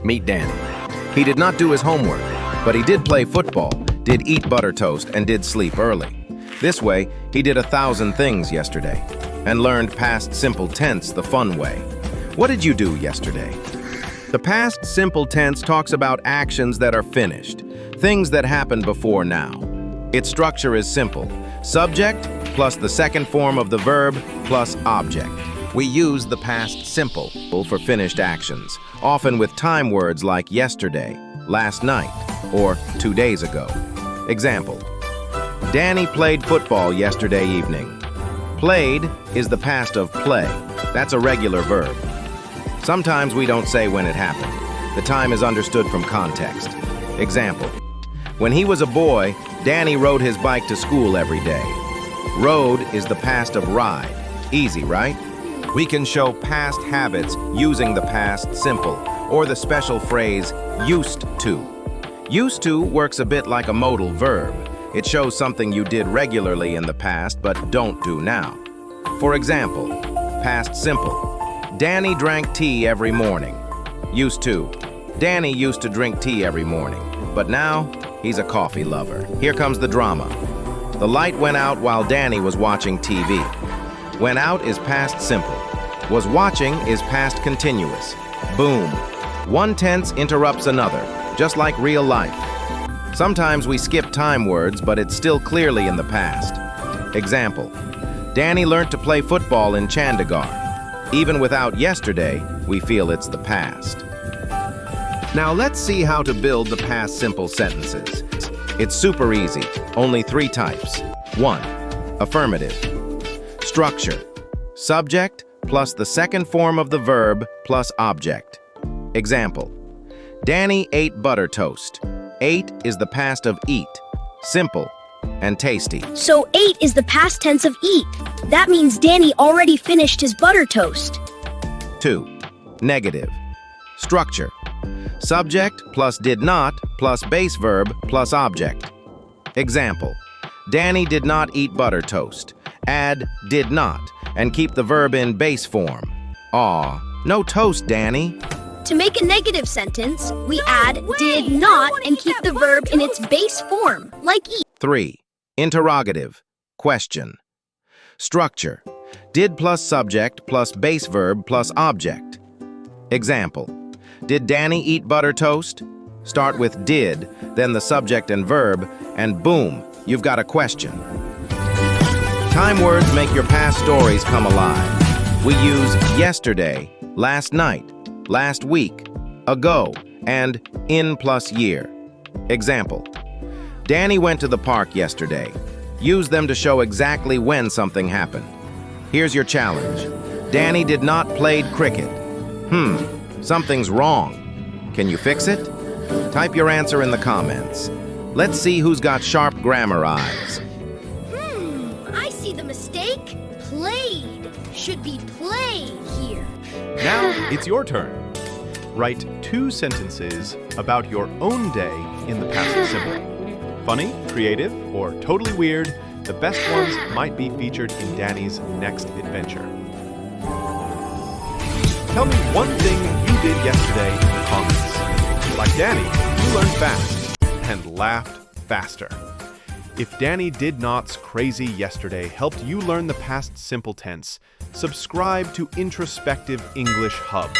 Meet Danny. He did not do his homework, but he did play football, did eat butter toast, and did sleep early. This way, he did 1,000 things yesterday and learned past simple tense the fun way. What did you do yesterday? The past simple tense talks about actions that are finished, things that happened before now. Its structure is simple: subject plus the second form of the verb plus object. We use the past simple for finished actions, often with time words like yesterday, last night, or 2 days ago. Example: Danny played football yesterday evening. Played is the past of play. That's a regular verb. Sometimes we don't say when it happened. The time is understood from context. Example: when he was a boy, Danny rode his bike to school every day. Rode is the past of ride. Easy, right? We can show past habits using the past simple or the special phrase used to. Used to works a bit like a modal verb. It shows something you did regularly in the past but don't do now. For example, past simple: Danny drank tea every morning. Used to: Danny used to drink tea every morning, but now he's a coffee lover. Here comes the drama. The light went out while Danny was watching TV. Went out is past simple. Was watching is past continuous. Boom. One tense interrupts another, just like real life. Sometimes we skip time words, but it's still clearly in the past. Example: Danny learned to play football in Chandigarh. Even without yesterday, we feel it's the past. Now let's see how to build the past simple sentences. It's super easy, only 3 types. 1. Affirmative. Structure: subject plus the second form of the verb plus object. Example: Danny ate butter toast. Ate is the past of eat, simple and tasty. So ate is the past tense of eat. That means Danny already finished his butter toast. 2. Negative. Structure: subject plus did not plus base verb plus object. Example: Danny did not eat butter toast. Add did not and keep the verb in base form. Aw, no toast, Danny. To make a negative sentence, we add did not and keep the verb in its base form, like eat. 3. Interrogative. Question. Structure: did plus subject plus base verb plus object. Example: did Danny eat butter toast? Start with did, then the subject and verb, and boom, you've got a question. Time words make your past stories come alive. We use yesterday, last night, last week, ago, and in plus year. Example: Danny went to the park yesterday. Use them to show exactly when something happened. Here's your challenge. Danny did not play cricket. Something's wrong. Can you fix it? Type your answer in the comments. Let's see who's got sharp grammar eyes. I see the mistake. Played. Should be play here. Now it's your turn. Write 2 sentences about your own day in the past simple. Funny, creative, or totally weird, the best ones might be featured in Danny's next adventure. Tell me one thing you did yesterday in the comments. Like Danny, you learned fast and laughed faster. If Danny Did Not's Crazy Yesterday helped you learn the past simple tense, subscribe to Introspective English Hub.